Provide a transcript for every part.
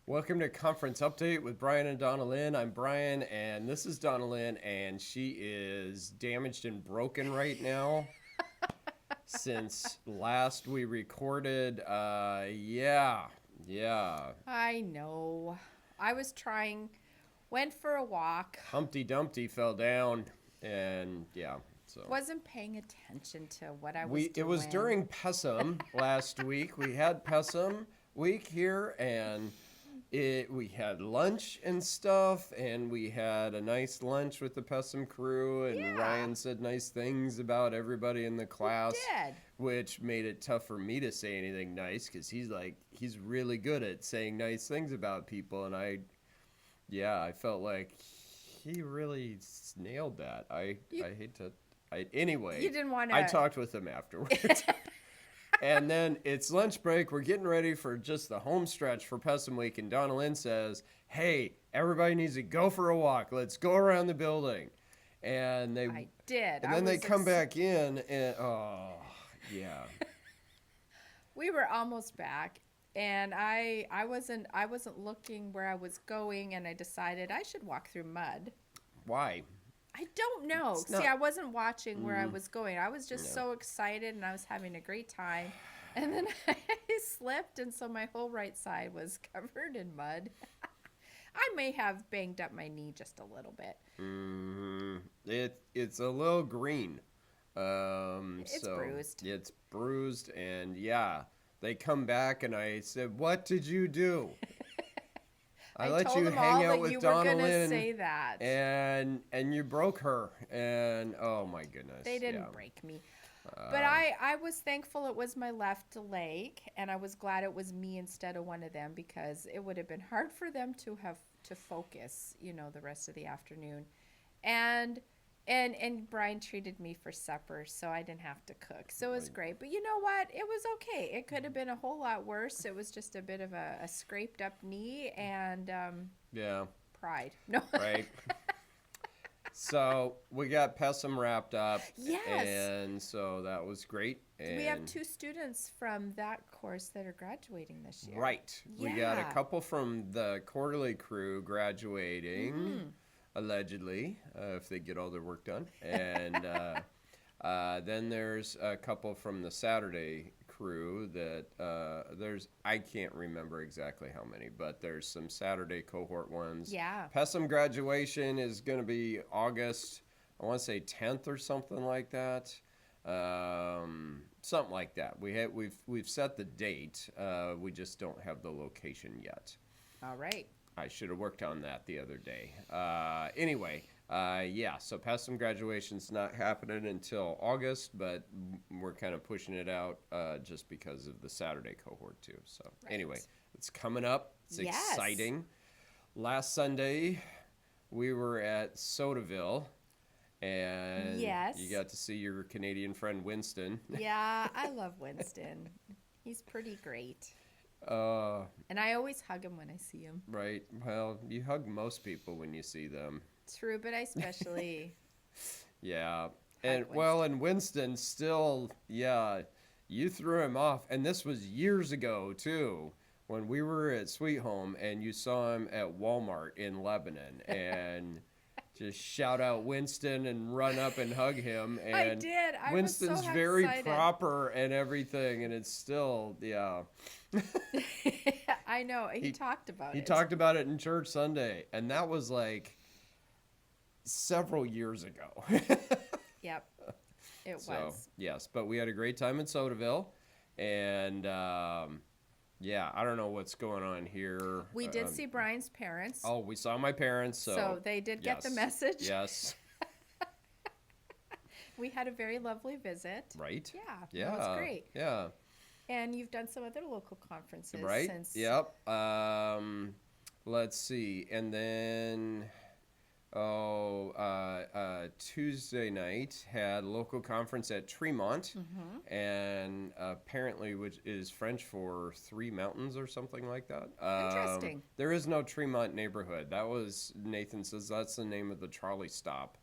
Welcome to Conference Update with Brian and Donalyn. I'm Brian, and this is Donalyn, and she is damaged and broken right now. Since last we recorded, yeah. I know. I was trying, went for a walk, Humpty Dumpty fell down, and yeah, so. wasn't paying attention to what I was We doing. It was during Pessum last week. We had Pessum week here, and we had lunch and stuff, and we had a nice lunch with the Pessum crew, and Yeah. Ryan said nice things about everybody in the class, did. which made it tough for me to say anything nice because he's really good at saying nice things about people, and I felt like he really nailed that. I hate to. Anyway, You didn't want I to. talked with him afterwards. And then it's lunch break. We're getting ready for just the home stretch for Pessum Week. And Donalyn says, hey, everybody needs to go for a walk. Let's go around the building. And I did. and I then they was come back in and, oh, yeah. We were almost back, and I wasn't looking where I was going, and I decided I should walk through mud. Why? I don't know. It's See, not- I wasn't watching where I was going. I was just Yeah. so excited and I was having a great time. And then I slipped, and so my whole right side was covered in mud. I may have banged up my knee just a little bit. It's a little green. It's So bruised. It's bruised, and yeah, they come back, and I said, "What did you do?" I let told you them hang all out that with you were gonna Donalyn, say that. and you broke her, and oh my goodness, They didn't yeah. break me. But I was thankful it was my left leg, and I was glad it was me instead of one of them, because it would have been hard for them to have to focus, the rest of the afternoon. And and Brian treated me for supper, so I didn't have to cook. So it was great. But you know what? It was okay. It could have been a whole lot worse. It was just a bit of a scraped up knee and Yeah, pride. No. right. So we got Pessum wrapped up, Yes. and so that was great. And We have 2 students from that course that are graduating this year. right. We got a Yeah. couple from the quarterly crew graduating, allegedly, if they get all their work done. And then there's a couple from the Saturday crew that I can't remember exactly how many, but there's some Saturday cohort ones. Yeah. Pessum graduation is going to be August, I want to say 10th or something like that. Something like that. We've set the date. We just don't have the location yet. All right. I should have worked on that the other day. Anyway, yeah, so Pessum graduation's not happening until August, but we're kind of pushing it out just because of the Saturday cohort too. So Right. anyway, it's coming up. It's Yes. exciting. Last Sunday, we were at Sodaville, and Yes. you got to see your Canadian friend Winston. Yeah, I love Winston. He's pretty great. Uh, And I always hug him when I see him. right. Well, you hug most people when you see them. True, but I especially Yeah. And Winston. and Winston still, yeah, you threw him off. And this was years ago too, when we were at Sweet Home and you saw him at Walmart in Lebanon and just shout out Winston and run up and hug him. And I did. I was so Winston's very excited. proper and everything, and it's still, yeah. I know. He talked about He it. talked about it in church Sunday, and that was like several years ago. Yep. It So, was. yes, but we had a great time in Sodaville, and yeah, I don't know what's going on here. We did see Brian's parents. Oh, we saw my parents, So they did get the yes, message. Yes, We had a very lovely visit. right. Yeah. Yeah, That was great. Yeah, And you've done some other local conferences right. since. Yep. Let's see, and then Tuesday night had a local conference at Tremont, and apparently, which is French for three mountains or something like that. Interesting. There is no Tremont neighborhood. That was, Nathan says, that's the name of the trolley stop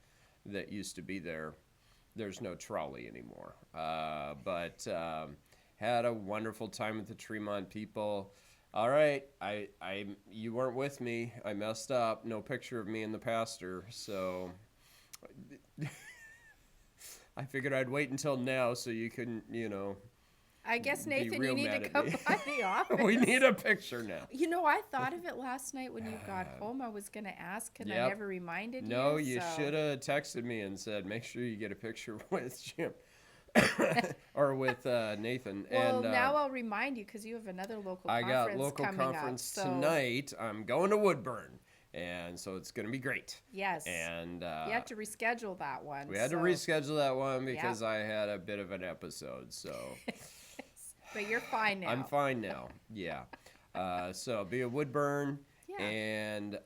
that used to be there. There's no trolley anymore. But had a wonderful time with the Tremont people. All right, you weren't with me. I messed up. No picture of me and the pastor, so I figured I'd wait until now so you couldn't, I guess, be Nathan, you real need to mad at come me. by the office. We need a picture now. I thought of it last night when you got home. I was going to ask, and I Yep. never reminded you. No, you So. should have texted me and said, make sure you get a picture with Jim or with Nathan. Well, And now I'll remind you because you have another local I conference got local coming conference up. So, tonight. I'm going to Woodburn, and so it's going to be great. yes. And You have to reschedule that one. we had to reschedule that one because I had a bit of an episode. So, But you're fine now. I'm fine now. Yeah. So I'll be at Woodburn. Yeah. And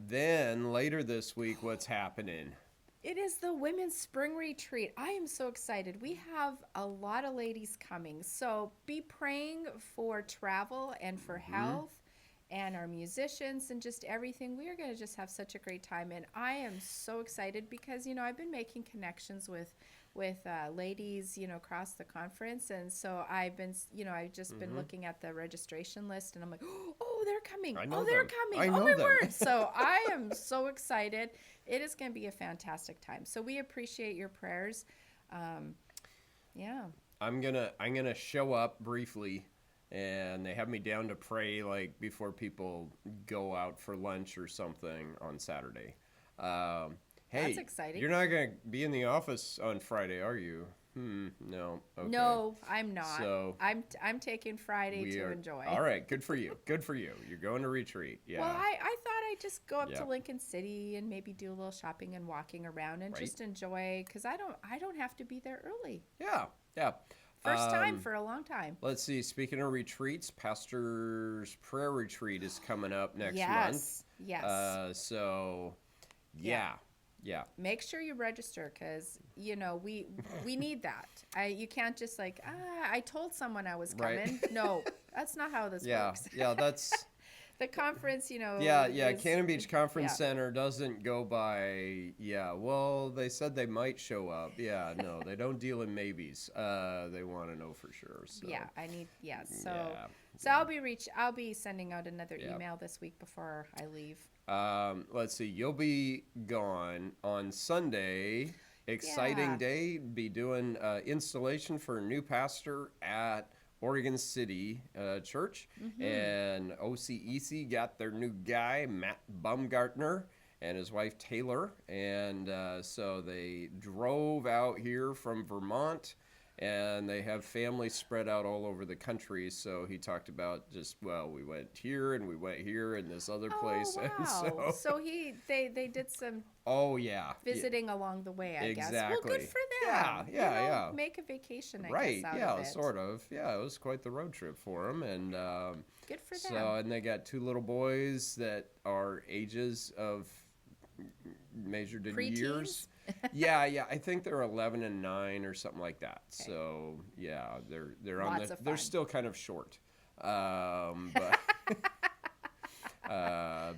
then later this week, what's happening? It is the Women's Spring Retreat. I am so excited. We have a lot of ladies coming. So be praying for travel and for health and our musicians and just everything. We are going to just have such a great time. And I am so excited because, I've been making connections with ladies, across the conference. And so I've been, I've just been looking at the registration list and I'm like, oh, they're coming. I know they're them. coming. I know oh, my them. word. So I am so excited. It is going to be a fantastic time. So we appreciate your prayers. Yeah. I'm gonna show up briefly, and they have me down to pray like before people go out for lunch or something on Saturday. Hey, That's exciting. You're not gonna be in the office on Friday, are you? No. Okay. No, I'm not. So I'm taking Friday to are, enjoy. All right, good for you. Good for you. You're going to retreat. Yeah. Well, I thought I'd just go up Yeah. to Lincoln City and maybe do a little shopping and walking around and Right. just enjoy because I don't have to be there early. Yeah. First time for a long time. Let's see. Speaking of retreats, Pastor's Prayer Retreat is coming up next month. Yes. So, yeah. Make sure you register because we need that. You can't just I told someone I was coming. Right. No, that's not how this works. Yeah, that's The conference, yeah. is- Cannon Beach Conference yeah. Center doesn't go by. Yeah, well, they said they might show up. Yeah, no, they don't deal in maybes. They want to know for sure. So. Yeah, I need So Yeah. so I'll be sending out another email this week before I leave. Let's see. You'll be gone on Sunday. Exciting Yeah. day. Be doing installation for a new pastor at Oregon City Church, and OCEC got their new guy, Matt Baumgartner, and his wife Taylor, and so they drove out here from Vermont, and they have families spread out all over the country. So he talked about we went here and we went here and this other place. Oh, And wow. So they did some visiting along the way, I guess. Well, good for them. Yeah. Make a vacation, I Right, guess, out yeah, of it. sort of. Yeah, it was quite the road trip for them. And Good for them. so, and they got two little boys that are ages of measured in Preteens? years. Yeah, I think they're 11 and 9 or something like that. Okay. So, yeah, they're on Lots of they're fun. still kind of short. But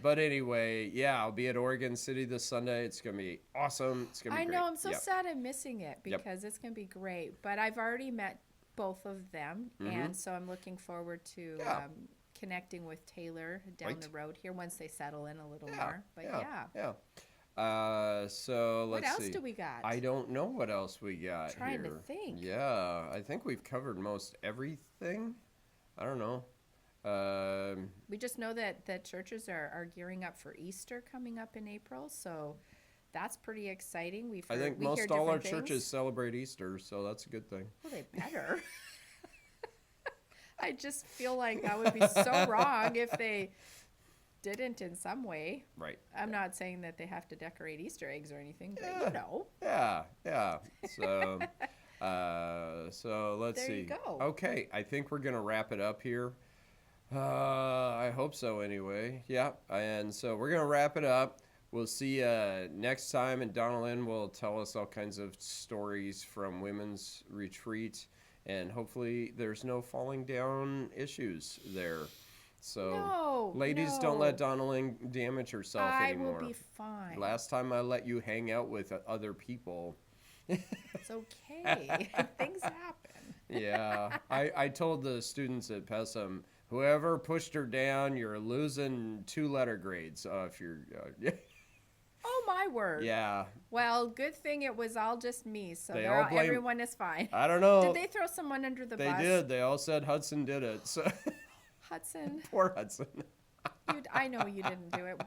but anyway, yeah, I'll be at Oregon City this Sunday. It's going to be awesome. It's going to be great. I know, I'm so Yep. sad I'm missing it because it's going to be great. But I've already met both of them, and so I'm looking forward to connecting with Taylor down the road here once they settle in a little more. But yeah. So let's see. What else do we got? I don't know what else we got Trying here. to think. Yeah, I think we've covered most everything. I don't know. We just know that churches are gearing up for Easter coming up in April, so that's pretty exciting. I think we most hear all our different churches things. celebrate Easter, so that's a good thing. Well, they better. I just feel like that would be so wrong if they didn't in some way. Right. I'm not saying that they have to decorate Easter eggs or anything, but Yeah. So, so let's There see. you go. Okay, I think we're gonna wrap it up here. I hope so. Anyway, yeah. And so we're gonna wrap it up. We'll see you next time, and Donalyn will tell us all kinds of stories from women's retreat, and hopefully there's no falling down issues there. So, ladies, don't let Donalyn damage herself anymore. I will be fine. Last time I let you hang out with other people. It's okay. Things happen. Yeah. I told the students at Pessum Whoever pushed her down, you're losing 2-letter grades. If you're, Oh my word. yeah. Well, good thing it was all just me, so They all blame- everyone is fine. I don't know. Did they throw someone under the They bus? did. They all said Hudson did it. So Hudson, poor Hudson. I know you didn't do it.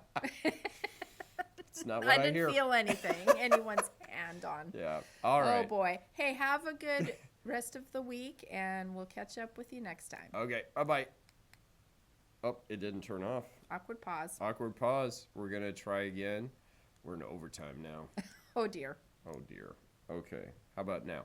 It's not what I didn't hear. feel anything, anyone's hand on. Yeah. All right. Oh boy. Hey, have a good rest of the week, and we'll catch up with you next time. Okay. Bye-bye. Oh, it didn't turn off. Awkward pause. Awkward pause. We're going to try again. We're in overtime now. Oh dear. Oh, dear. Okay. How about now?